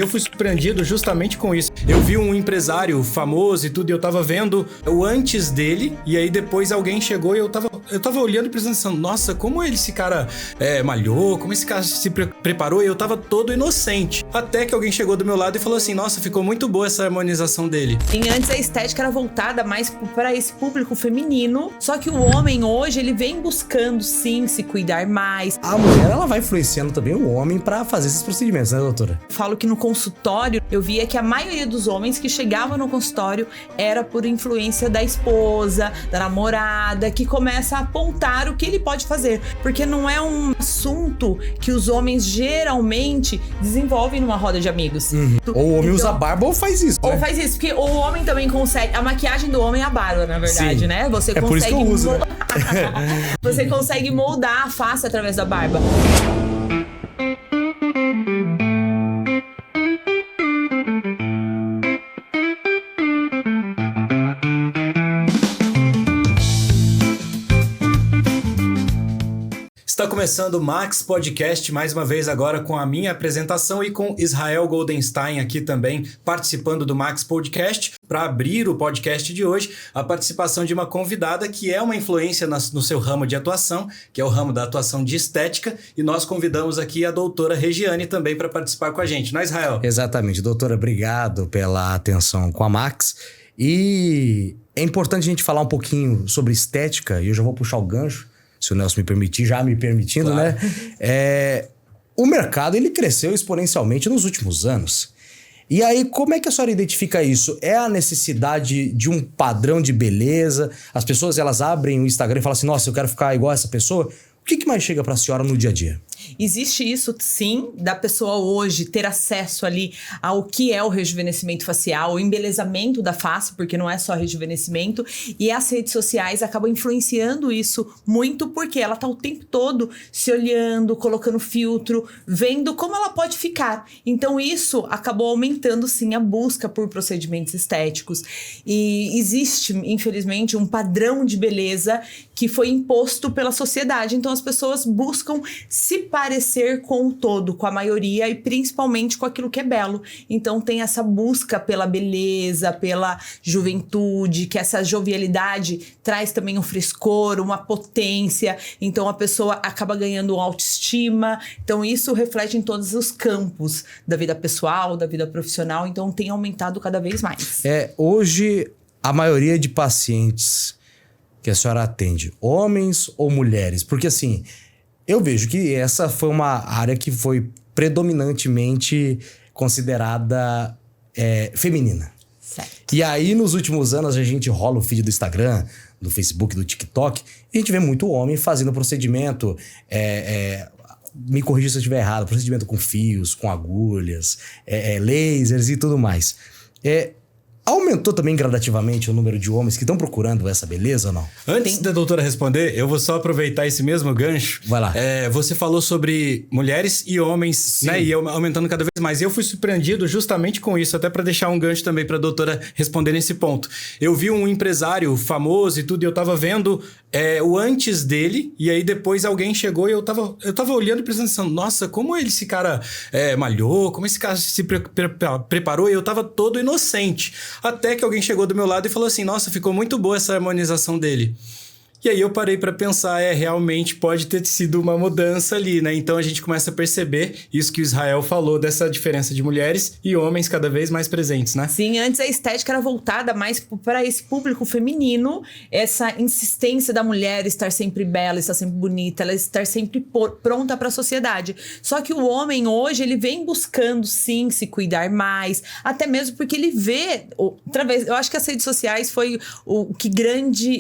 Eu fui surpreendido justamente com isso. Eu vi um empresário famoso e tudo, e eu tava vendo o antes dele, e aí depois alguém chegou e eu tava olhando e pensando, nossa, como esse cara malhou, como esse cara se preparou, e eu tava todo inocente. Até que alguém chegou do meu lado e falou assim, nossa, ficou muito boa essa harmonização dele. E antes a estética era voltada mais para esse público feminino, só que o homem hoje, ele vem buscando sim se cuidar mais. A mulher, ela vai influenciando também o homem pra fazer esses procedimentos, né, doutora? Falo que no consultório, eu via que a maioria dos homens que chegavam no consultório era por influência da esposa, da namorada, que começa a apontar o que ele pode fazer. Porque não é um assunto que os homens geralmente desenvolvem numa roda de amigos. Ou o homem usa barba ou faz isso, Ou né? faz isso, porque o homem também consegue... A maquiagem do homem é a barba, na verdade, Sim. né? Você É consegue por isso que eu uso, né? Você consegue moldar a face através da barba. Está começando o Max Podcast, mais uma vez agora com a minha apresentação e com Israel Goldenstein aqui também participando do Max Podcast. Para abrir o podcast de hoje, a participação de uma convidada que é uma influência no seu ramo de atuação, que é o ramo da atuação de estética, e nós convidamos aqui a doutora Regiane também para participar com a gente, não é, Israel? Exatamente. Doutora, obrigado pela atenção com a Max. E é importante a gente falar um pouquinho sobre estética, e eu já vou puxar o gancho, se o Nelson me permitir, já me permitindo, claro, né? O mercado, ele cresceu exponencialmente nos últimos anos. E aí, como é que a senhora identifica isso? É a necessidade de um padrão de beleza? As pessoas, elas abrem o Instagram e falam assim, nossa, eu quero ficar igual a essa pessoa. O que mais chega pra senhora no dia a dia? Existe isso, sim, da pessoa hoje ter acesso ali ao que é o rejuvenescimento facial, o embelezamento da face, porque não é só rejuvenescimento, e as redes sociais acabam influenciando isso muito, porque ela tá o tempo todo se olhando, colocando filtro, vendo como ela pode ficar. Então isso acabou aumentando, sim, a busca por procedimentos estéticos. E existe, infelizmente, um padrão de beleza que foi imposto pela sociedade. Então as pessoas buscam se parecer com o todo, com a maioria e principalmente com aquilo que é belo. Então tem essa busca pela beleza, pela juventude, que essa jovialidade traz também um frescor, uma potência. Então a pessoa acaba ganhando autoestima. Então isso reflete em todos os campos da vida pessoal, da vida profissional. Então tem aumentado cada vez mais. Hoje, a maioria de pacientes que a senhora atende, homens ou mulheres? Porque assim, eu vejo que essa foi uma área que foi predominantemente considerada feminina. Certo. E aí, nos últimos anos, a gente rola o feed do Instagram, do Facebook, do TikTok, e a gente vê muito homem fazendo procedimento, me corrija se eu estiver errado, procedimento com fios, com agulhas, lasers e tudo mais. Aumentou também gradativamente o número de homens que estão procurando essa beleza ou não? Antes da doutora responder, eu vou só aproveitar esse mesmo gancho. Vai lá. Você falou sobre mulheres e homens, Sim, né? E aumentando cada vez mais. E eu fui surpreendido justamente com isso, até para deixar um gancho também para a doutora responder nesse ponto. Eu vi um empresário famoso e tudo, e eu tava vendo o antes dele, e aí depois alguém chegou e eu tava olhando e pensando, nossa, como esse cara malhou, como esse cara se preparou, e eu tava todo inocente. Até que alguém chegou do meu lado e falou assim, nossa, ficou muito boa essa harmonização dele. E aí eu parei para pensar, realmente pode ter sido uma mudança ali, né? Então a gente começa a perceber isso que o Israel falou, dessa diferença de mulheres e homens cada vez mais presentes, né? Sim, antes a estética era voltada mais para esse público feminino, essa insistência da mulher estar sempre bela, estar sempre bonita, ela estar sempre pronta para a sociedade. Só que o homem hoje, ele vem buscando sim se cuidar mais, até mesmo porque ele vê, através, eu acho que as redes sociais foi o que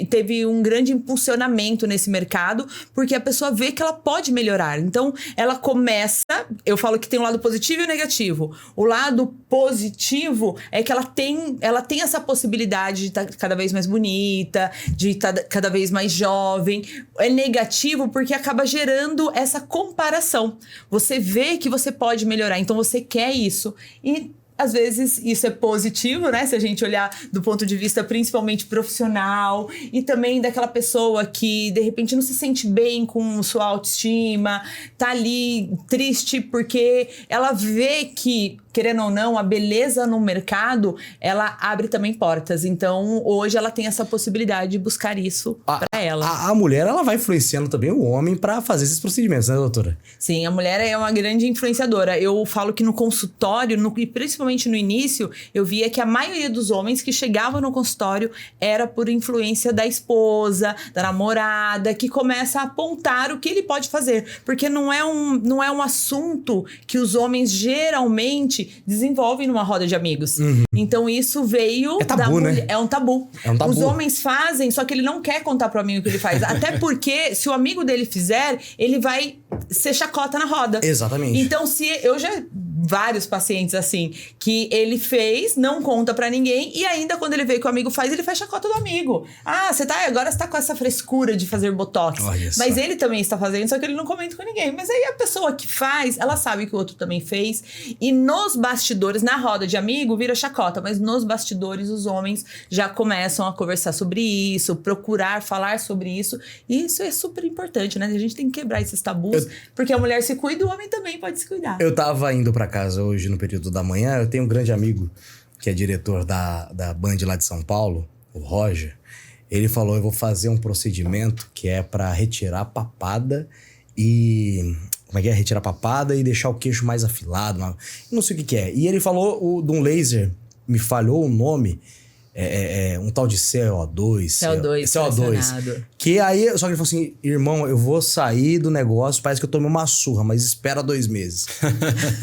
teve um grande impulsionamento nesse mercado, porque a pessoa vê que ela pode melhorar. Então, ela começa... Eu falo que tem um lado positivo e o negativo. O lado positivo é que ela tem essa possibilidade de estar cada vez mais bonita, de estar cada vez mais jovem. É negativo porque acaba gerando essa comparação. Você vê que você pode melhorar, então você quer isso. E às vezes isso é positivo, né? Se a gente olhar do ponto de vista principalmente profissional e também daquela pessoa que de repente não se sente bem com sua autoestima, tá ali triste porque ela vê que, querendo ou não, a beleza no mercado, ela abre também portas. Então, hoje ela tem essa possibilidade de buscar isso pra ela. A mulher, ela vai influenciando também o homem pra fazer esses procedimentos, né, doutora? Sim, a mulher é uma grande influenciadora. Eu falo que no consultório, e principalmente no início, eu via que a maioria dos homens que chegavam no consultório era por influência da esposa, da namorada, que começa a apontar o que ele pode fazer. Porque não é um assunto que os homens geralmente desenvolvem numa roda de amigos. Então isso veio tabu, da mulher. né? É um tabu. É um tabu. Os homens fazem, só que ele não quer contar pro amigo o que ele faz. Até porque, se o amigo dele fizer, ele vai ser chacota na roda. Exatamente. Então, se eu já... vários pacientes assim, que ele fez, não conta pra ninguém, e ainda quando ele vê que o amigo faz, ele faz chacota do amigo. Ah, agora você tá com essa frescura de fazer botox. Mas ele também está fazendo, só que ele não comenta com ninguém. Mas aí a pessoa que faz, ela sabe que o outro também fez. E nos bastidores, na roda de amigo, vira chacota. Mas nos bastidores, os homens já começam a conversar sobre isso, procurar falar sobre isso. E isso é super importante, né? A gente tem que quebrar esses tabus, porque a mulher se cuida, o homem também pode se cuidar. Eu tava indo pra casa hoje no período da manhã. Eu tenho um grande amigo que é diretor da Band lá de São Paulo, o Roger. Ele falou: eu vou fazer um procedimento que é pra retirar a papada e... como é que é? Retirar a papada e deixar o queixo mais afilado. Não sei o que é. E ele falou de um laser, me falhou o nome, um tal de CO2. CO2. Que aí, só que ele falou assim: irmão, eu vou sair do negócio, parece que eu tomei uma surra, mas espera 2 meses.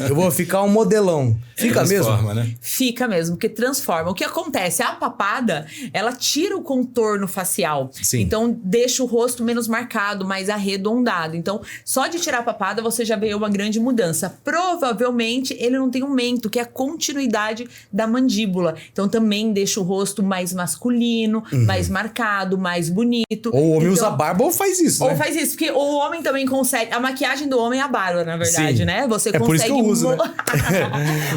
Eu vou ficar um modelão. Fica mesmo? Né? Fica mesmo, porque transforma. O que acontece? A papada, ela tira o contorno facial. Sim. Então, deixa o rosto menos marcado, mais arredondado. Então, só de tirar a papada, você já vê uma grande mudança. Provavelmente, ele não tem um mento, que é a continuidade da mandíbula. Então, também deixa o rosto mais masculino, mais marcado, mais bonito. Ou o homem usa barba ou faz isso, né? Ou faz isso, porque o homem também consegue... A maquiagem do homem é a barba, na verdade, Sim. né? Você consegue... por isso que eu uso, né?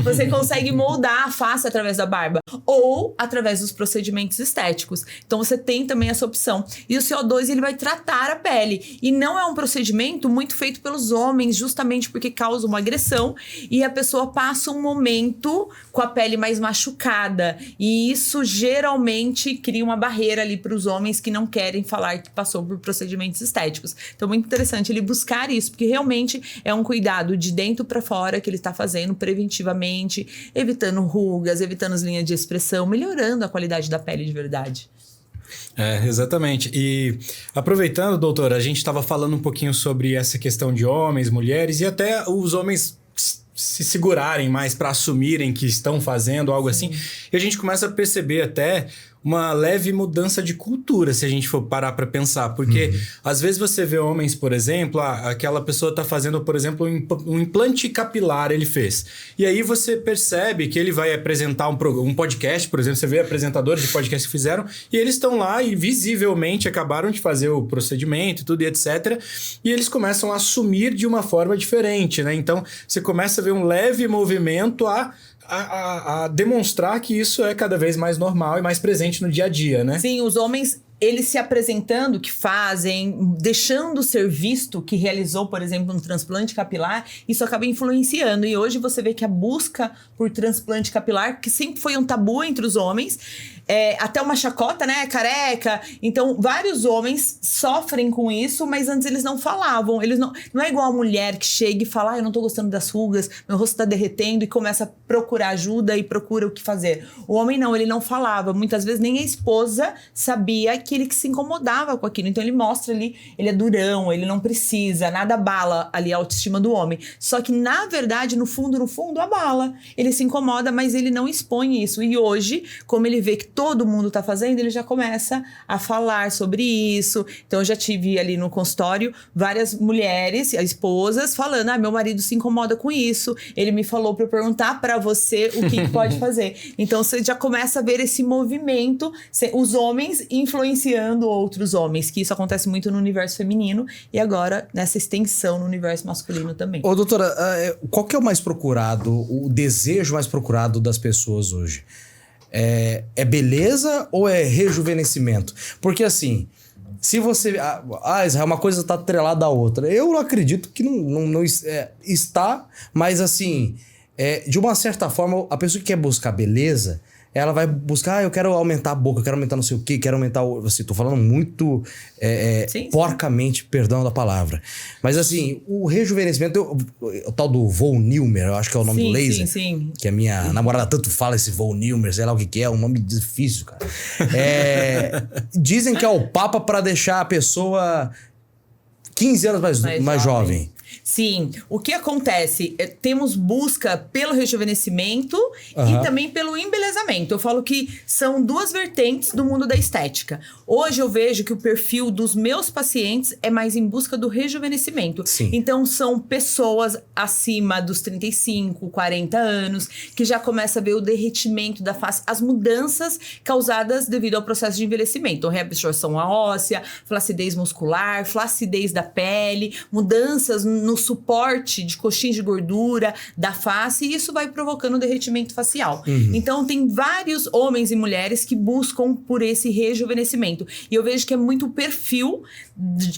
Você consegue moldar a face através da barba. Ou através dos procedimentos estéticos. Então, você tem também essa opção. E o CO2, ele vai tratar a pele. E não é um procedimento muito feito pelos homens, justamente porque causa uma agressão. E a pessoa passa um momento com a pele mais machucada. E isso geralmente cria uma barreira ali para os homens que não querem falar que passou por procedimentos estéticos. Então, muito interessante ele buscar isso, porque realmente é um cuidado de dentro para fora que ele está fazendo preventivamente, evitando rugas, evitando as linhas de expressão, melhorando a qualidade da pele de verdade. Exatamente. E aproveitando, doutora, a gente estava falando um pouquinho sobre essa questão de homens, mulheres e até os homens se segurarem mais para assumirem que estão fazendo algo assim. E a gente começa a perceber até uma leve mudança de cultura, se a gente for parar para pensar. Porque às vezes você vê homens, por exemplo, aquela pessoa tá fazendo, por exemplo, um implante capilar, ele fez. E aí você percebe que ele vai apresentar um podcast, por exemplo, você vê apresentadores de podcast que fizeram, e eles estão lá e visivelmente acabaram de fazer o procedimento e tudo e etc. E eles começam a assumir de uma forma diferente, né? Então, você começa a ver um leve movimento a demonstrar que isso é cada vez mais normal e mais presente no dia a dia, né? Sim, os homens, eles se apresentando, que fazem, deixando ser visto, que realizou, por exemplo, um transplante capilar, isso acaba influenciando. E hoje você vê que a busca por transplante capilar, que sempre foi um tabu entre os homens, até uma chacota, né? Careca. Então, vários homens sofrem com isso, mas antes eles não falavam. Eles não é igual a mulher que chega e fala: eu não tô gostando das rugas, meu rosto tá derretendo, e começa a procurar ajuda e procura o que fazer. O homem não, ele não falava. Muitas vezes nem a esposa sabia que ele que se incomodava com aquilo. Então, ele mostra ali, ele é durão, ele não precisa, nada abala ali a autoestima do homem. Só que, na verdade, no fundo, abala. Ele se incomoda, mas ele não expõe isso. E hoje, como ele vê que todo mundo tá fazendo, ele já começa a falar sobre isso. Então, eu já tive ali no consultório várias mulheres, esposas, falando: meu marido se incomoda com isso, ele me falou pra eu perguntar pra você o que pode fazer. Então, você já começa a ver esse movimento, os homens influenciando influenciando outros homens, que isso acontece muito no universo feminino e agora nessa extensão no universo masculino também. Ô, doutora, qual que é o mais procurado, o desejo mais procurado das pessoas hoje? É beleza ou é rejuvenescimento? Porque assim, se você... Israel, uma coisa tá atrelada à outra. Eu acredito que não está, mas assim, de uma certa forma, a pessoa que quer buscar beleza, ela vai buscar, eu quero aumentar a boca, eu quero aumentar não sei o quê, quero aumentar o... Assim, tô falando muito Sim. porcamente, perdão da palavra. Mas assim, o rejuvenescimento, o tal do Volnilmer, eu acho que é o nome do laser. Sim. Que a minha namorada tanto fala esse Volnilmer, sei lá o que é um nome difícil, cara. Dizem que é o papa pra deixar a pessoa 15 anos mais jovem. Sim, o que acontece? Temos busca pelo rejuvenescimento e também pelo embelezamento. Eu falo que são duas vertentes do mundo da estética. Hoje eu vejo que o perfil dos meus pacientes é mais em busca do rejuvenescimento. Sim. Então são pessoas acima dos 35, 40 anos, que já começa a ver o derretimento da face, as mudanças causadas devido ao processo de envelhecimento. Então, reabsorção óssea, flacidez muscular, flacidez da pele, mudanças no suporte de coxins de gordura da face, e isso vai provocando derretimento facial. Então, tem vários homens e mulheres que buscam por esse rejuvenescimento. E eu vejo que é muito o perfil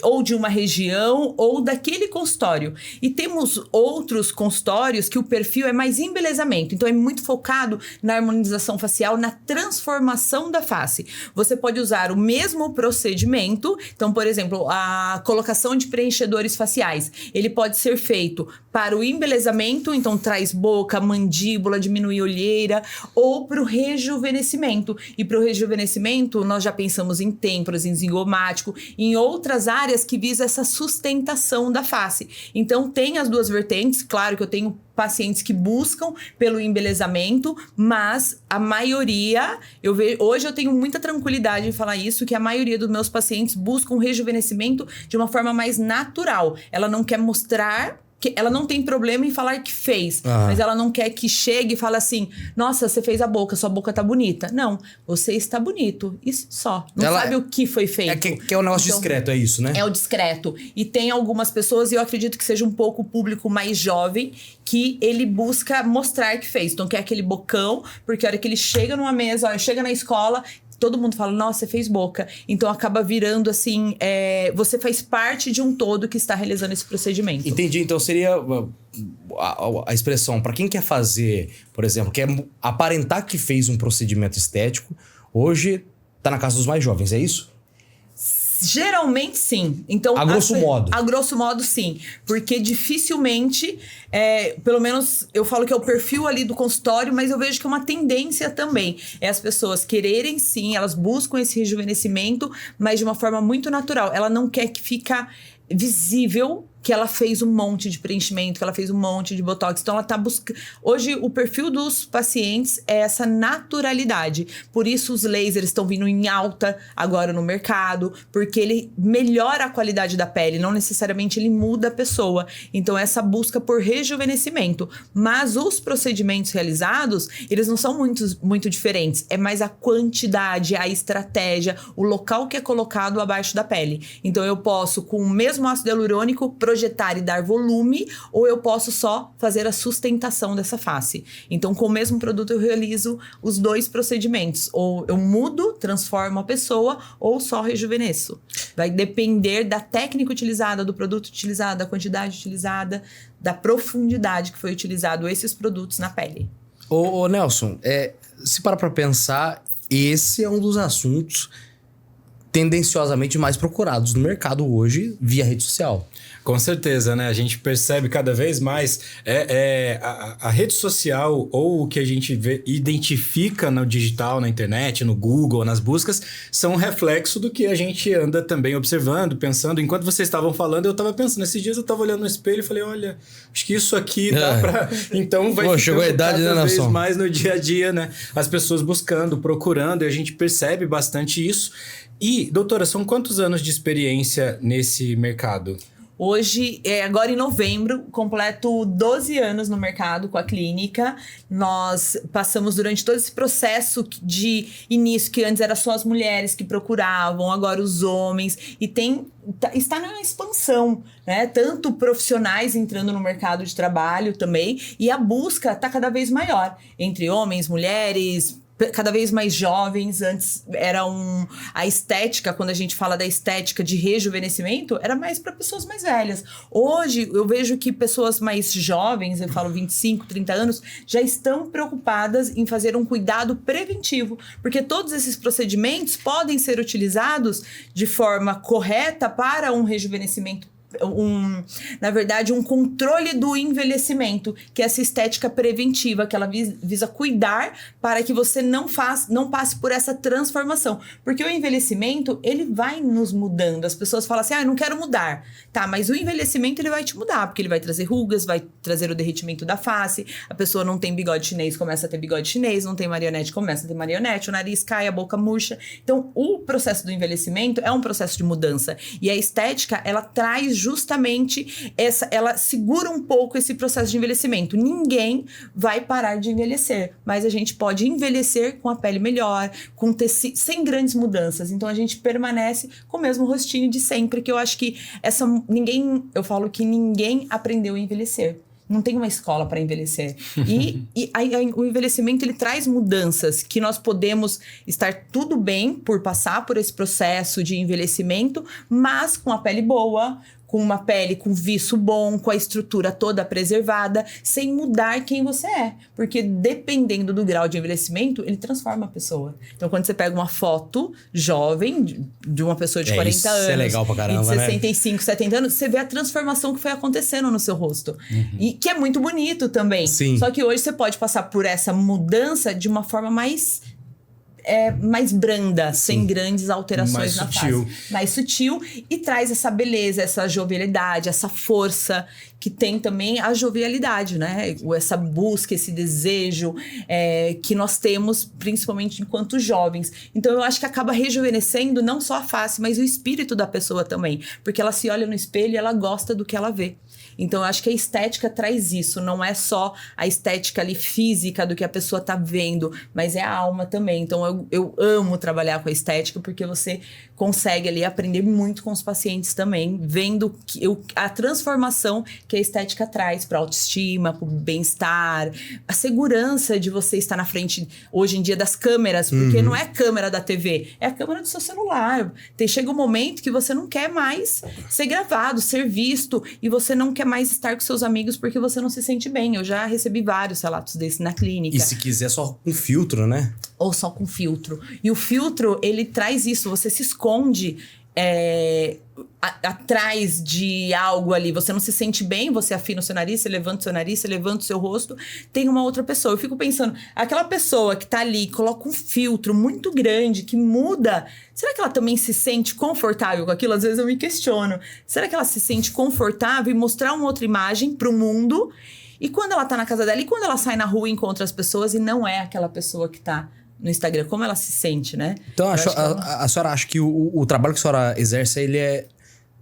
ou de uma região ou daquele consultório. E temos outros consultórios que o perfil é mais embelezamento. Então, é muito focado na harmonização facial, na transformação da face. Você pode usar o mesmo procedimento. Então, por exemplo, a colocação de preenchedores faciais. Ele pode ser feito para o embelezamento, então traz boca, mandíbula, diminui olheira, ou para o rejuvenescimento. E para o rejuvenescimento, nós já pensamos em têmporas, em zigomático, em outras áreas que visam essa sustentação da face. Então, tem as duas vertentes. Claro que eu tenho pacientes que buscam pelo embelezamento, mas a maioria, hoje eu tenho muita tranquilidade em falar isso, que a maioria dos meus pacientes buscam rejuvenescimento de uma forma mais natural. Ela não quer mostrar, ela não tem problema em falar que fez, mas ela não quer que chegue e fale assim, nossa, você fez a boca, sua boca tá bonita. Não, você está bonito, isso só. Não sabe o que foi feito. Que é um negócio discreto, é isso, né? É o discreto. E tem algumas pessoas, e eu acredito que seja um pouco o público mais jovem, que ele busca mostrar que fez. Então, quer aquele bocão, porque a hora que ele chega numa mesa, chega na escola, todo mundo fala, nossa, você fez boca. Então, acaba virando assim, você faz parte de um todo que está realizando esse procedimento. Entendi. Então, seria a expressão, para quem quer fazer, por exemplo, quer aparentar que fez um procedimento estético, hoje tá na casa dos mais jovens, é isso? Geralmente, sim. Então, a grosso modo. A grosso modo, sim. Porque dificilmente, pelo menos eu falo que é o perfil ali do consultório, mas eu vejo que é uma tendência também. É as pessoas quererem, sim, elas buscam esse rejuvenescimento, mas de uma forma muito natural. Ela não quer que fica visível que ela fez um monte de preenchimento, que ela fez um monte de botox. Então, ela tá buscando... Hoje, o perfil dos pacientes é essa naturalidade. Por isso, os lasers estão vindo em alta agora no mercado, porque ele melhora a qualidade da pele, não necessariamente ele muda a pessoa. Então, essa busca por rejuvenescimento. Mas os procedimentos realizados, eles não são muito diferentes. É mais a quantidade, a estratégia, o local que é colocado abaixo da pele. Então, eu posso, com o mesmo ácido hialurônico, projetar e dar volume, ou eu posso só fazer a sustentação dessa face. Então, com o mesmo produto, eu realizo os dois procedimentos. Ou eu mudo, transformo a pessoa, ou só rejuvenesço. Vai depender da técnica utilizada, do produto utilizado, da quantidade utilizada, da profundidade que foi utilizado esses produtos na pele. Ô Nelson, se parar pra pensar, esse é um dos assuntos tendenciosamente mais procurados no mercado hoje via rede social. Com certeza, né? A gente percebe cada vez mais a rede social ou o que a gente identifica no digital, na internet, no Google, nas buscas, são um reflexo do que a gente anda também observando, pensando. Enquanto vocês estavam falando, eu estava pensando. Esses dias eu estava olhando no espelho e falei, olha, acho que isso aqui dá pra... Então vai chegou a idade, cada né, vez Nelson? mais no dia a dia, né? As pessoas buscando, procurando, e a gente percebe bastante isso. E, doutora, são quantos anos de experiência nesse mercado? Hoje, agora em novembro, completo 12 anos no mercado com a clínica. Nós passamos durante todo esse processo de início, que antes era só as mulheres que procuravam, agora os homens. E está na expansão, né? Tanto profissionais entrando no mercado de trabalho também. E a busca está cada vez maior entre homens, mulheres, cada vez mais jovens. Antes era a estética, quando a gente fala da estética de rejuvenescimento, era mais para pessoas mais velhas. Hoje eu vejo que pessoas mais jovens, eu falo 25, 30 anos, já estão preocupadas em fazer um cuidado preventivo, porque todos esses procedimentos podem ser utilizados de forma correta para um rejuvenescimento, na verdade, um controle do envelhecimento, que é essa estética preventiva, que ela visa cuidar para que você não passe por essa transformação. Porque o envelhecimento, ele vai nos mudando. As pessoas falam assim, eu não quero mudar. Tá, mas o envelhecimento, ele vai te mudar, porque ele vai trazer rugas, vai trazer o derretimento da face. A pessoa não tem bigode chinês, começa a ter bigode chinês, não tem marionete, começa a ter marionete, o nariz cai, a boca murcha. Então, o processo do envelhecimento é um processo de mudança. E a estética, ela traz justamente ela segura um pouco esse processo de envelhecimento. Ninguém vai parar de envelhecer, mas a gente pode envelhecer com a pele melhor, com tecido, sem grandes mudanças. Então a gente permanece com o mesmo rostinho de sempre, que eu acho que eu falo que ninguém aprendeu a envelhecer. Não tem uma escola para envelhecer. O envelhecimento, ele traz mudanças que nós podemos estar tudo bem por passar por esse processo de envelhecimento, mas com a pele boa, com uma pele com viço bom, com a estrutura toda preservada, sem mudar quem você é. Porque dependendo do grau de envelhecimento, ele transforma a pessoa. Então, quando você pega uma foto jovem de uma pessoa de 40 anos, é legal pra caramba, e de 65, 70 anos, você vê a transformação que foi acontecendo no seu rosto. E que é muito bonito também. Sim. Só que hoje você pode passar por essa mudança de uma forma mais branda, sem grandes alterações na face. Mais sutil. E traz essa beleza, essa jovialidade, essa força, que tem também a jovialidade, né? Essa busca, esse desejo que nós temos, principalmente enquanto jovens. Então, eu acho que acaba rejuvenescendo não só a face, mas o espírito da pessoa também. Porque ela se olha no espelho e ela gosta do que ela vê. Então, eu acho que a estética traz isso. Não é só a estética ali física do que a pessoa tá vendo, mas é a alma também. Então, eu amo trabalhar com a estética, porque você consegue ali aprender muito com os pacientes também, vendo a transformação que a estética traz para a autoestima, para o bem-estar, a segurança de você estar na frente, hoje em dia, das câmeras, porque não é a câmera da TV, é a câmera do seu celular. Chega um momento que você não quer mais ser gravado, ser visto, e você não quer mais estar com seus amigos porque você não se sente bem. Eu já recebi vários relatos desses na clínica. E se quiser só com filtro, né? Ou só com filtro. E o filtro, ele traz isso. Você se esconde atrás de algo ali. Você não se sente bem, você afina o seu nariz, você levanta o seu nariz, você levanta o seu rosto. Tem uma outra pessoa. Eu fico pensando, aquela pessoa que tá ali, coloca um filtro muito grande, que muda... Será que ela também se sente confortável com aquilo? Às vezes eu me questiono. Será que ela se sente confortável em mostrar uma outra imagem pro mundo? E quando ela tá na casa dela, e quando ela sai na rua e encontra as pessoas e não é aquela pessoa que tá no Instagram, como ela se sente, né? Então, a senhora acha que o trabalho que a senhora exerce, ele é,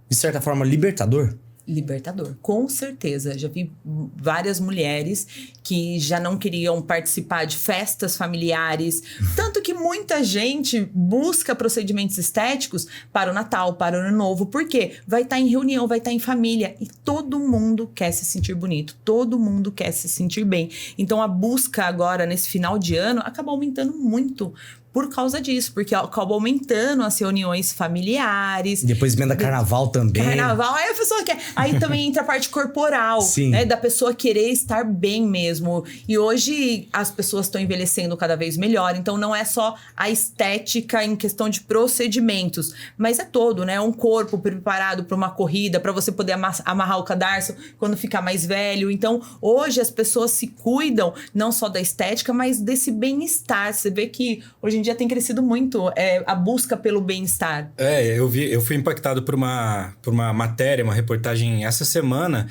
de certa forma, libertador? Libertador, com certeza. Já vi várias mulheres que já não queriam participar de festas familiares. Tanto que muita gente busca procedimentos estéticos para o Natal, para o Ano Novo. Por quê? Vai estar em reunião, vai estar em família. E todo mundo quer se sentir bonito. Todo mundo quer se sentir bem. Então, a busca agora, nesse final de ano, acaba aumentando muito. Por causa disso, porque acaba aumentando as reuniões familiares. Depois emenda carnaval também. Carnaval, aí a pessoa quer. Aí também entra a parte corporal, né? Da pessoa querer estar bem mesmo. E hoje as pessoas estão envelhecendo cada vez melhor. Então não é só a estética em questão de procedimentos, mas é todo, né? Um corpo preparado para uma corrida, para você poder amarrar o cadarço quando ficar mais velho. Então hoje as pessoas se cuidam não só da estética, mas desse bem-estar. Você vê que hoje em dia tem crescido muito a busca pelo bem-estar. Eu fui impactado por uma matéria, uma reportagem essa semana,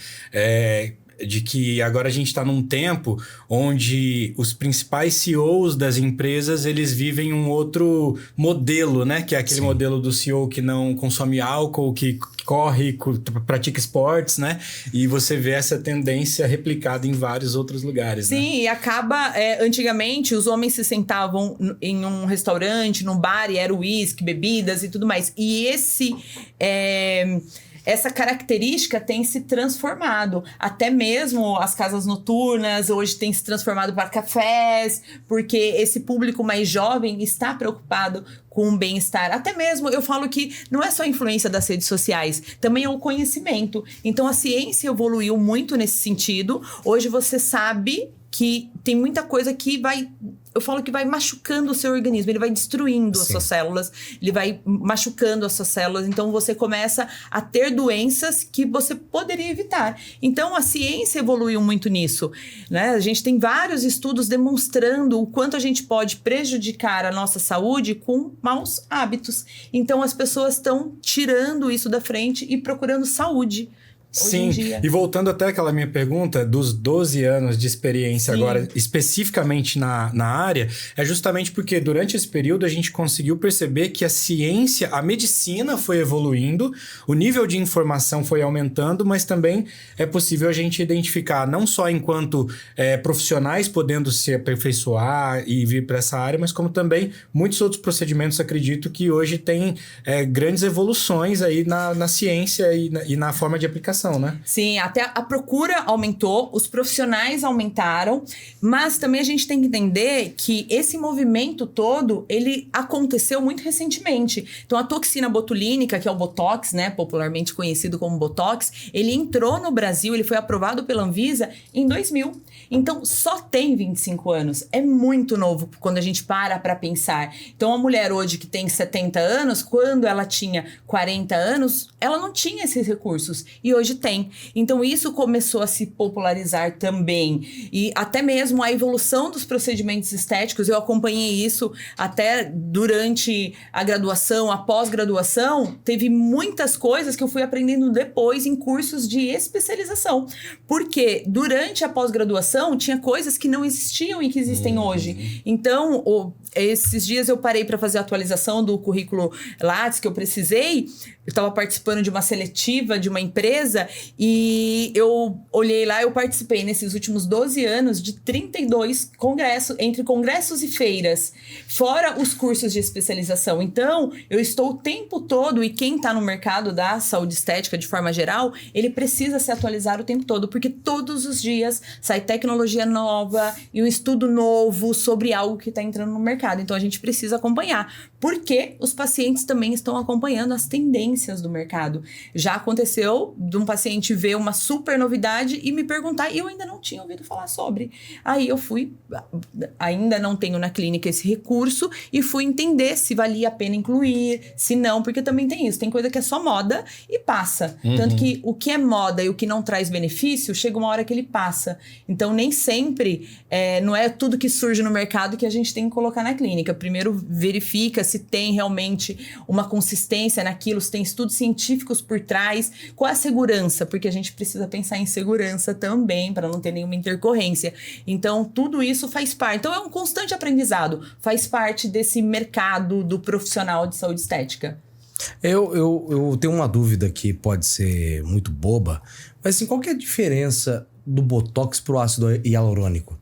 de que agora a gente está num tempo onde os principais CEOs das empresas, eles vivem um outro modelo, né? Que é aquele modelo do CEO que não consome álcool, que corre, pratica esportes, né? E você vê essa tendência replicada em vários outros lugares, né? Sim, e acaba... antigamente, os homens se sentavam em um restaurante, num bar, e era uísque, bebidas e tudo mais. E essa característica tem se transformado. Até mesmo as casas noturnas hoje têm se transformado para cafés, porque esse público mais jovem está preocupado com o bem-estar. Até mesmo, eu falo que não é só a influência das redes sociais, também é o conhecimento. Então, a ciência evoluiu muito nesse sentido. Hoje você sabe que tem muita coisa que vai... Eu falo que vai machucando o seu organismo, ele vai destruindo as suas células, ele vai machucando as suas células, então você começa a ter doenças que você poderia evitar. Então a ciência evoluiu muito nisso, né? A gente tem vários estudos demonstrando o quanto a gente pode prejudicar a nossa saúde com maus hábitos. Então as pessoas estão tirando isso da frente e procurando saúde. Sim, e voltando até aquela minha pergunta dos 12 anos de experiência agora, especificamente na área, é justamente porque durante esse período a gente conseguiu perceber que a ciência, a medicina foi evoluindo, o nível de informação foi aumentando, mas também é possível a gente identificar, não só enquanto profissionais podendo se aperfeiçoar e vir para essa área, mas como também muitos outros procedimentos, acredito que hoje tem grandes evoluções aí na ciência e na forma de aplicação. Né? Sim, até a procura aumentou, os profissionais aumentaram, mas também a gente tem que entender que esse movimento todo, ele aconteceu muito recentemente. Então, a toxina botulínica, que é o Botox, né, popularmente conhecido como Botox, ele entrou no Brasil, ele foi aprovado pela Anvisa em 2000. Então, só tem 25 anos. É muito novo quando a gente para pensar. Então, a mulher hoje que tem 70 anos, quando ela tinha 40 anos, ela não tinha esses recursos. E hoje tem. Então, isso começou a se popularizar também. E até mesmo a evolução dos procedimentos estéticos, eu acompanhei isso até durante a graduação, a pós-graduação, teve muitas coisas que eu fui aprendendo depois em cursos de especialização. Porque durante a pós-graduação, tinha coisas que não existiam e que existem hoje. Então, esses dias eu parei para fazer a atualização do currículo Lattes que eu precisei. Eu estava participando de uma seletiva de uma empresa e eu olhei lá, eu participei nesses últimos 12 anos de 32 congressos, entre congressos e feiras, fora os cursos de especialização. Então, eu estou o tempo todo, e quem está no mercado da saúde estética de forma geral, ele precisa se atualizar o tempo todo, porque todos os dias sai tecnologia nova e um estudo novo sobre algo que está entrando no mercado. Então, a gente precisa acompanhar, porque os pacientes também estão acompanhando as tendências do mercado. Já aconteceu de um paciente ver uma super novidade e me perguntar, e eu ainda não tinha ouvido falar sobre. Aí eu fui, ainda não tenho na clínica esse recurso, e fui entender se valia a pena incluir, se não, porque também tem isso, tem coisa que é só moda e passa. Tanto que o que é moda e o que não traz benefício, chega uma hora que ele passa. Então, nem sempre, não é tudo que surge no mercado que a gente tem que colocar na clínica. Primeiro, verifica se tem realmente uma consistência naquilo, se tem estudos científicos por trás, qual a segurança, porque a gente precisa pensar em segurança também, para não ter nenhuma intercorrência. Então, tudo isso faz parte. Então, é um constante aprendizado, faz parte desse mercado do profissional de saúde estética. Eu tenho uma dúvida que pode ser muito boba, mas assim, qual que é a diferença do Botox pro ácido hialurônico?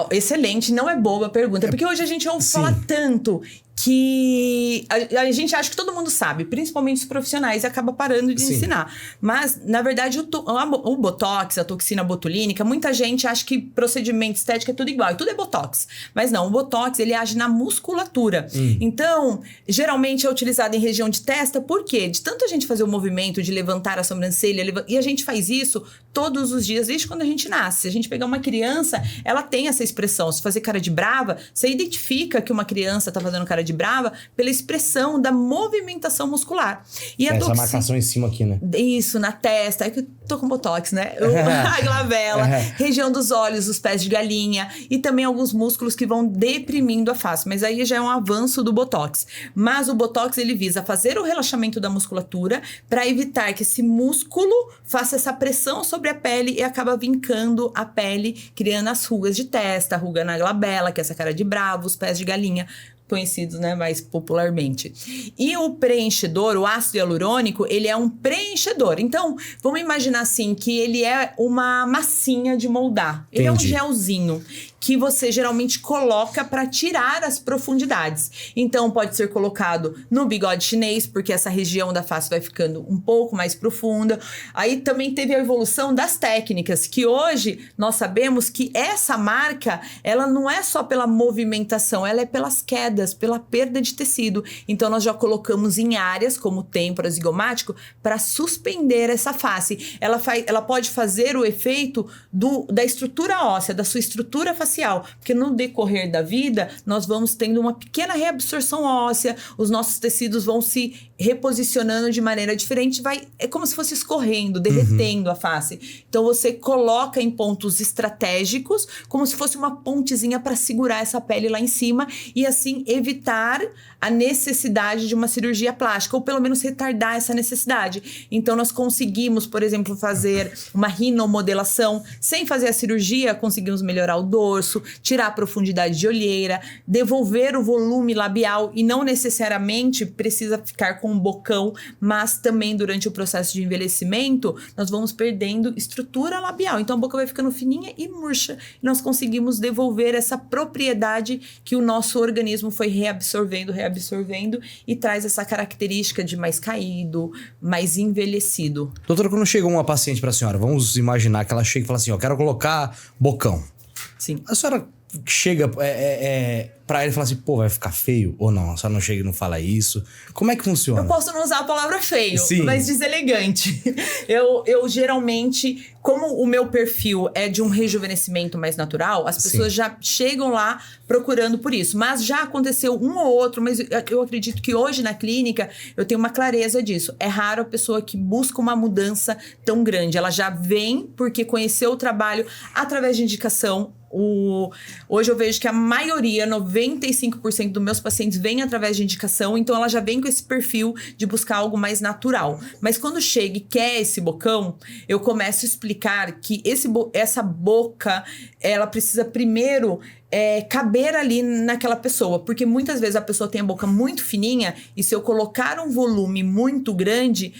Excelente, não é boba a pergunta, porque hoje a gente ouve falar tanto que a gente acha que todo mundo sabe, principalmente os profissionais, e acaba parando de ensinar. Mas, na verdade, o Botox, a toxina botulínica, muita gente acha que procedimento estético é tudo igual, e tudo é Botox. Mas não, o Botox, ele age na musculatura. Então, geralmente é utilizado em região de testa, por quê? De tanto a gente fazer o movimento de levantar a sobrancelha, e a gente faz isso todos os dias, desde quando a gente nasce. Se a gente pegar uma criança, ela tem essa expressão. Se fazer cara de brava, você identifica que uma criança tá fazendo cara de brava pela expressão da movimentação muscular. E a Essa marcação em cima aqui, né? Isso, na testa. É que eu tô com botox, né? A glabela, região dos olhos, os pés de galinha e também alguns músculos que vão deprimindo a face. Mas aí já é um avanço do botox. Mas o botox, ele visa fazer o relaxamento da musculatura para evitar que esse músculo faça essa pressão sobre a pele e acaba vincando a pele, criando as rugas de testa, a ruga na glabela, que é essa cara de bravo, os pés de galinha, conhecidos, né, mais popularmente. E o preenchedor, o ácido hialurônico, ele é um preenchedor. Então, vamos imaginar assim, que ele é uma massinha de moldar. Ele Entendi. é um gelzinho que você geralmente coloca para tirar as profundidades. Então, pode ser colocado no bigode chinês, porque essa região da face vai ficando um pouco mais profunda. Aí também teve a evolução das técnicas, que hoje nós sabemos que essa marca, ela não é só pela movimentação, ela é pelas quedas, pela perda de tecido. Então, nós já colocamos em áreas, como o têmpora zigomático, para suspender essa face. Ela pode fazer o efeito da estrutura óssea, da sua estrutura facial, porque no decorrer da vida nós vamos tendo uma pequena reabsorção óssea, os nossos tecidos vão se reposicionando de maneira diferente, é como se fosse escorrendo, derretendo a face. Então você coloca em pontos estratégicos, como se fosse uma pontezinha para segurar essa pele lá em cima e assim evitar a necessidade de uma cirurgia plástica, ou pelo menos retardar essa necessidade. Então nós conseguimos, por exemplo, fazer uma rinomodelação sem fazer a cirurgia, conseguimos melhorar o dorso, tirar a profundidade de olheira, devolver o volume labial e não necessariamente precisa ficar com um bocão, mas também durante o processo de envelhecimento nós vamos perdendo estrutura labial. Então a boca vai ficando fininha e murcha. E nós conseguimos devolver essa propriedade que o nosso organismo foi reabsorvendo e traz essa característica de mais caído, mais envelhecido. Doutora, quando chega uma paciente pra senhora, vamos imaginar que ela chega e fala assim, ó, quero colocar bocão. Sim. A senhora chega pra ele e fala assim, pô, vai ficar feio? Ou não? A senhora não chega e não fala isso? Como é que funciona? Eu posso não usar a palavra feio, Sim. mas deselegante. Eu geralmente, como o meu perfil é de um rejuvenescimento mais natural, as pessoas já chegam lá procurando por isso. Mas já aconteceu um ou outro, mas eu acredito que hoje na clínica eu tenho uma clareza disso. É raro a pessoa que busca uma mudança tão grande. Ela já vem porque conheceu o trabalho através de indicação. Hoje eu vejo que a maioria, 95% dos meus pacientes vêm através de indicação, então ela já vem com esse perfil de buscar algo mais natural. Mas quando chega e quer esse bocão, eu começo a explicar que essa boca, ela precisa primeiro caber ali naquela pessoa, porque muitas vezes a pessoa tem a boca muito fininha e se eu colocar um volume muito grande,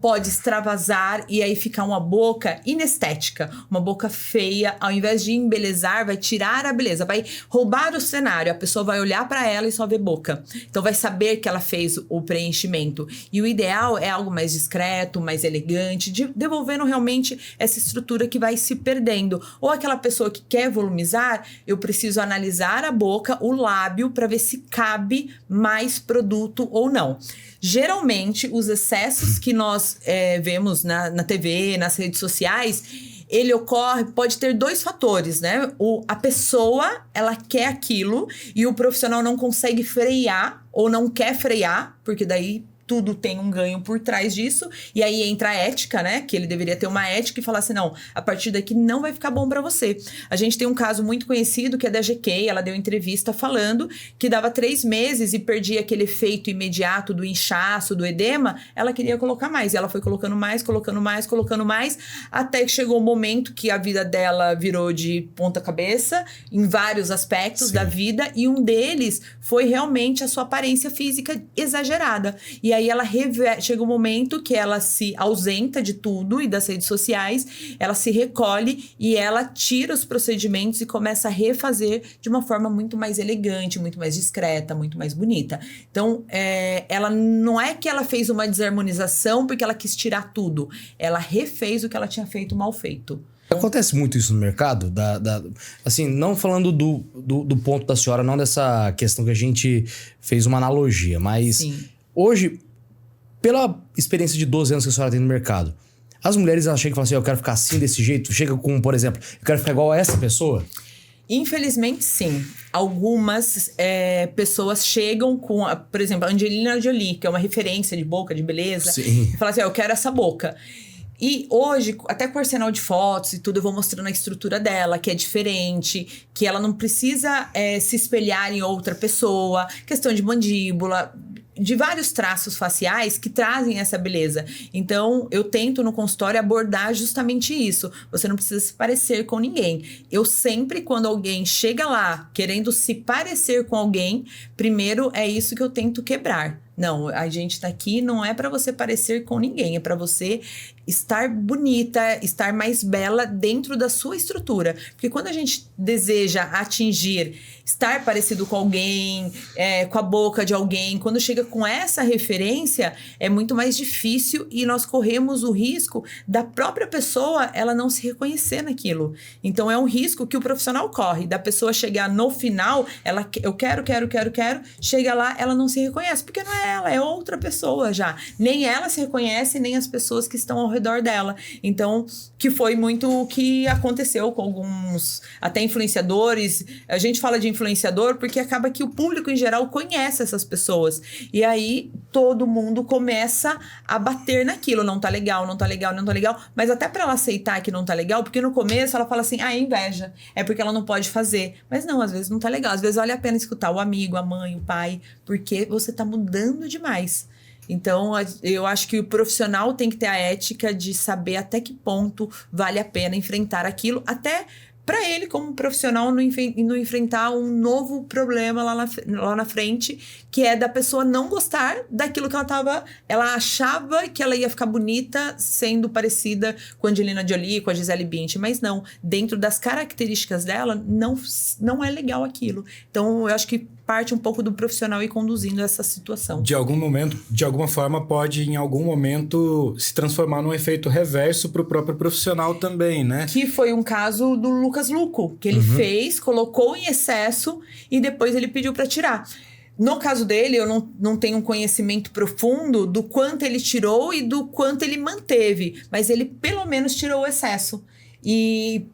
pode extravasar e aí ficar uma boca inestética, uma boca feia, ao invés de embelezar, vai tirar a beleza, vai roubar o cenário, a pessoa vai olhar para ela e só ver boca, então vai saber que ela fez o preenchimento, e o ideal é algo mais discreto, mais elegante, devolvendo realmente essa estrutura que vai se perdendo, ou aquela pessoa que quer volumizar, eu preciso analisar a boca, o lábio, para ver se cabe mais produto ou não. Geralmente, os excessos que nós vemos na TV, nas redes sociais, ele pode ter dois fatores, né? A pessoa, ela quer aquilo e o profissional não consegue frear ou não quer frear, porque daí tudo tem um ganho por trás disso, e aí entra a ética, né, que ele deveria ter uma ética e falar assim, não, a partir daqui não vai ficar bom pra você. A gente tem um caso muito conhecido que é da GK, ela deu entrevista falando que dava 3 meses e perdia aquele efeito imediato do inchaço, do edema, ela queria colocar mais, e ela foi colocando mais, até que chegou o momento que a vida dela virou de ponta cabeça, em vários aspectos da vida, e um deles foi realmente a sua aparência física exagerada, e aí ela chega um momento que ela se ausenta de tudo e das redes sociais, ela se recolhe e ela tira os procedimentos e começa a refazer de uma forma muito mais elegante, muito mais discreta, muito mais bonita. Então, ela não é que ela fez uma desarmonização porque ela quis tirar tudo, ela refez o que ela tinha feito mal feito. Acontece muito isso no mercado? Assim, não falando do ponto da senhora, não dessa questão que a gente fez uma analogia, mas Sim. Hoje, pela experiência de 12 anos que a senhora tem no mercado, as mulheres elas chegam e falam assim, eu quero ficar assim, desse jeito, chega com, por exemplo, eu quero ficar igual a essa pessoa? Infelizmente, sim. Algumas pessoas chegam com, por exemplo, a Angelina Jolie, que é uma referência de boca, de beleza. Sim. E fala assim, eu quero essa boca. E hoje, até com o arsenal de fotos e tudo, eu vou mostrando a estrutura dela, que é diferente, que ela não precisa se espelhar em outra pessoa, questão de mandíbula, de vários traços faciais que trazem essa beleza. Então, eu tento no consultório abordar justamente isso. Você não precisa se parecer com ninguém. Eu sempre, quando alguém chega lá querendo se parecer com alguém, primeiro é isso que eu tento quebrar. Não, a gente tá aqui não é para você parecer com ninguém, é para você estar bonita, estar mais bela dentro da sua estrutura. Porque quando a gente deseja atingir, estar parecido com alguém, com a boca de alguém, quando chega com essa referência, é muito mais difícil e nós corremos o risco da própria pessoa ela não se reconhecer naquilo. Então é um risco que o profissional corre, da pessoa chegar no final, eu quero, chega lá, ela não se reconhece, porque não é ela, é outra pessoa já. Nem ela se reconhece, nem as pessoas que estão ao redor dela. Então, que foi muito o que aconteceu com alguns, até influenciadores. A gente fala de influenciador porque acaba que o público em geral conhece essas pessoas. E aí, todo mundo começa a bater naquilo. Não tá legal, não tá legal, não tá legal. Mas até pra ela aceitar que não tá legal, porque no começo ela fala assim, é inveja. É porque ela não pode fazer. Mas não, às vezes não tá legal. Às vezes vale a pena escutar o amigo, a mãe, o pai, porque você tá mudando demais. Então, eu acho que o profissional tem que ter a ética de saber até que ponto vale a pena enfrentar aquilo, até para ele, como profissional, não enfrentar um novo problema lá na frente, que é da pessoa não gostar daquilo que ela achava que ela ia ficar bonita sendo parecida com a Angelina Jolie, com a Gisele Bündchen, mas não, dentro das características dela, não é legal aquilo. Então, eu acho que parte um pouco do profissional ir conduzindo essa situação. De alguma forma, pode em algum momento se transformar num efeito reverso para o próprio profissional também, né? Que foi um caso do Lucas Luco, que ele fez, colocou em excesso e depois ele pediu para tirar. No caso dele, eu não tenho um conhecimento profundo do quanto ele tirou e do quanto ele manteve, mas ele pelo menos tirou o excesso. E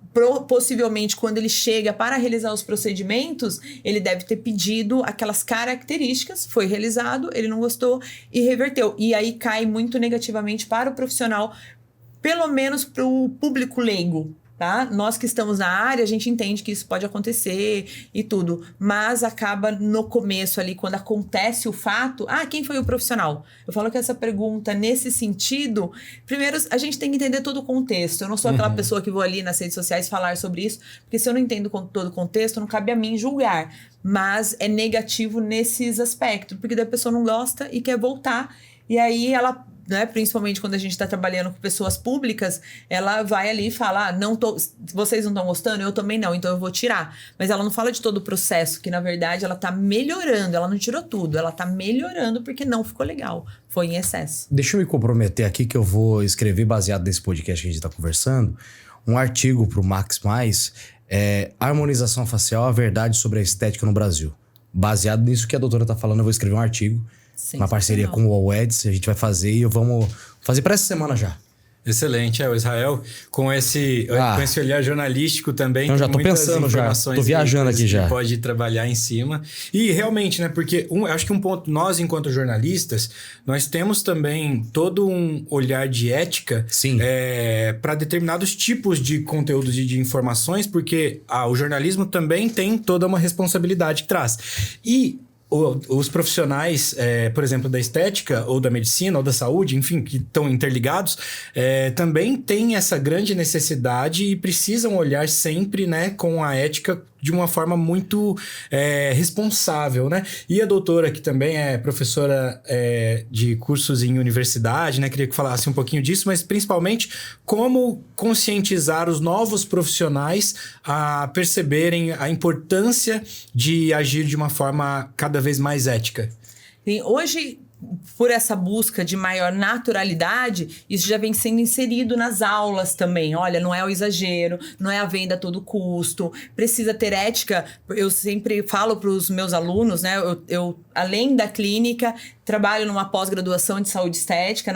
possivelmente, quando ele chega para realizar os procedimentos, ele deve ter pedido aquelas características, foi realizado, ele não gostou e reverteu. E aí cai muito negativamente para o profissional, pelo menos para o público leigo. Tá? Nós que estamos na área, a gente entende que isso pode acontecer e tudo, mas acaba no começo ali, quando acontece o fato, quem foi o profissional? Eu falo que essa pergunta, nesse sentido, primeiro a gente tem que entender todo o contexto. Eu não sou aquela pessoa que vou ali nas redes sociais falar sobre isso, porque se eu não entendo todo o contexto, não cabe a mim julgar, mas é negativo nesses aspectos, porque daí a pessoa não gosta e quer voltar, e aí ela... Né? Principalmente quando a gente está trabalhando com pessoas públicas, ela vai ali e fala, vocês não estão gostando, eu também não, então eu vou tirar. Mas ela não fala de todo o processo, que na verdade ela está melhorando, ela não tirou tudo, ela está melhorando porque não ficou legal, foi em excesso. Deixa eu me comprometer aqui que eu vou escrever, baseado nesse podcast que a gente está conversando, um artigo para o Max+, harmonização facial, a verdade sobre a estética no Brasil. Baseado nisso que a doutora está falando, eu vou escrever um artigo, uma parceria com o All-Eds, a gente vai fazer e vamos fazer para essa semana já. Excelente, o Israel, com esse olhar jornalístico também. Eu já tô pensando, tô viajando aqui já. Pode trabalhar em cima. E realmente, né, porque acho que um ponto, nós enquanto jornalistas, nós temos também todo um olhar de ética para determinados tipos de conteúdos e de informações, porque o jornalismo também tem toda uma responsabilidade que traz. E os profissionais, por exemplo, da estética ou da medicina ou da saúde, enfim, que estão interligados, também têm essa grande necessidade e precisam olhar sempre, né, com a ética de uma forma muito responsável, né? E a doutora, que também é professora de cursos em universidade, né? Queria que falasse um pouquinho disso, mas principalmente como conscientizar os novos profissionais a perceberem a importância de agir de uma forma cada vez mais ética. Sim, hoje, por essa busca de maior naturalidade, isso já vem sendo inserido nas aulas também. Olha, não é o exagero, não é a venda a todo custo, precisa ter ética. Eu sempre falo para os meus alunos, né? Eu, além da clínica, trabalho numa pós-graduação de saúde estética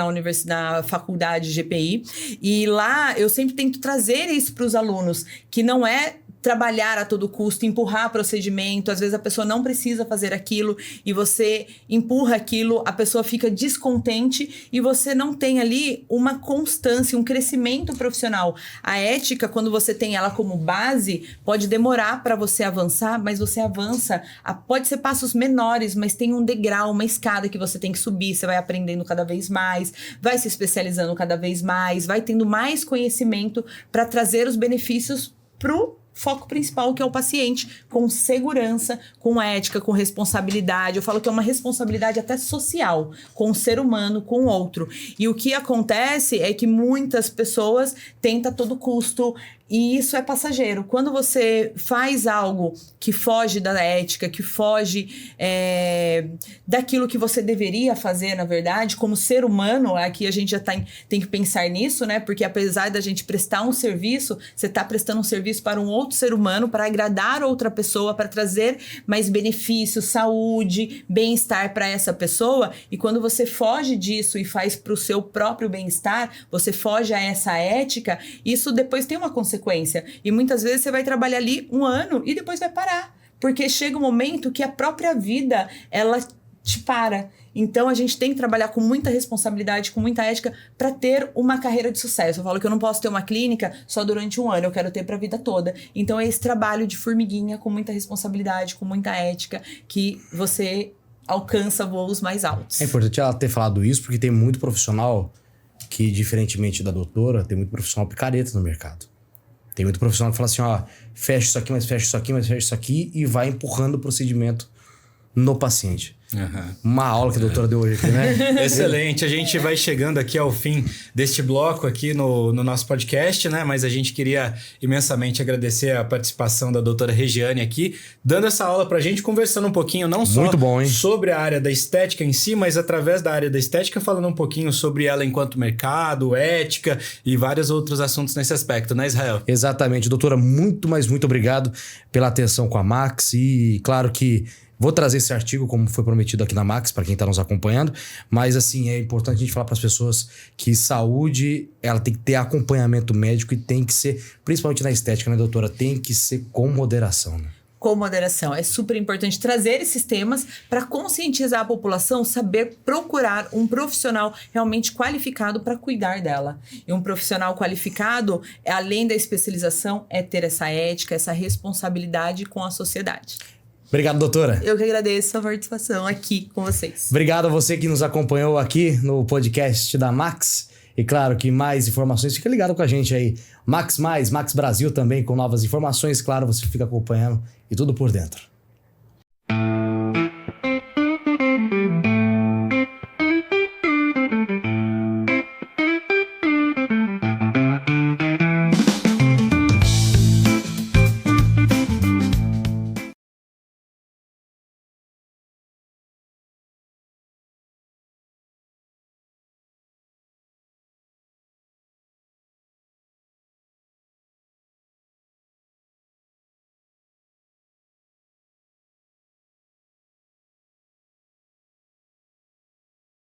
na faculdade GPI, e lá eu sempre tento trazer isso para os alunos, que não é trabalhar a todo custo, empurrar procedimento. Às vezes a pessoa não precisa fazer aquilo e você empurra aquilo, a pessoa fica descontente e você não tem ali uma constância, um crescimento profissional. A ética, quando você tem ela como base, pode demorar para você avançar, mas você avança. Pode ser passos menores, mas tem um degrau, uma escada que você tem que subir. Você vai aprendendo cada vez mais, vai se especializando cada vez mais, vai tendo mais conhecimento para trazer os benefícios pro foco principal, que é o paciente, com segurança, com ética, com responsabilidade. Eu falo que é uma responsabilidade até social, com o ser humano, com o outro. E o que acontece é que muitas pessoas tentam a todo custo, e isso é passageiro. Quando você faz algo que foge da ética, que foge daquilo que você deveria fazer, na verdade, como ser humano, aqui a gente já tem que pensar nisso, né? Porque apesar da gente prestar um serviço, você está prestando um serviço para um outro ser humano, para agradar outra pessoa, para trazer mais benefícios, saúde, bem-estar para essa pessoa. E quando você foge disso e faz para o seu próprio bem-estar, você foge a essa ética, isso depois tem uma consequência. E muitas vezes você vai trabalhar ali 1 ano e depois vai parar. Porque chega um momento que a própria vida, ela te para. Então, a gente tem que trabalhar com muita responsabilidade, com muita ética, para ter uma carreira de sucesso. Eu falo que eu não posso ter uma clínica só durante 1 ano, eu quero ter para a vida toda. Então, é esse trabalho de formiguinha, com muita responsabilidade, com muita ética, que você alcança voos mais altos. É importante ela ter falado isso, porque tem muito profissional que, diferentemente da doutora, tem muito profissional picareta no mercado. Tem muito profissional que fala assim, ó, fecha isso aqui, mas fecha isso aqui, mas fecha isso aqui, e vai empurrando o procedimento no paciente. Uma aula que a doutora deu hoje aqui, né? Excelente. A gente vai chegando aqui ao fim deste bloco aqui no nosso podcast, né? Mas a gente queria imensamente agradecer a participação da doutora Regiane aqui, dando essa aula pra gente, conversando um pouquinho, não só Muito bom, hein? sobre a área da estética em si, mas através da área da estética, falando um pouquinho sobre ela enquanto mercado, ética e vários outros assuntos nesse aspecto, né, Israel? Exatamente. Doutora, muito obrigado pela atenção com a Max. E claro que vou trazer esse artigo, como foi prometido aqui na Max, para quem está nos acompanhando. Mas, assim, é importante a gente falar para as pessoas que saúde, ela tem que ter acompanhamento médico e tem que ser, principalmente na estética, né, doutora? Tem que ser com moderação, né? Com moderação. É super importante trazer esses temas para conscientizar a população, saber procurar um profissional realmente qualificado para cuidar dela. E um profissional qualificado, além da especialização, é ter essa ética, essa responsabilidade com a sociedade. Obrigado, doutora. Eu que agradeço a participação aqui com vocês. Obrigado a você que nos acompanhou aqui no podcast da Max. E claro que mais informações, fica ligado com a gente aí. Max Brasil também com novas informações. Claro, você fica acompanhando e tudo por dentro.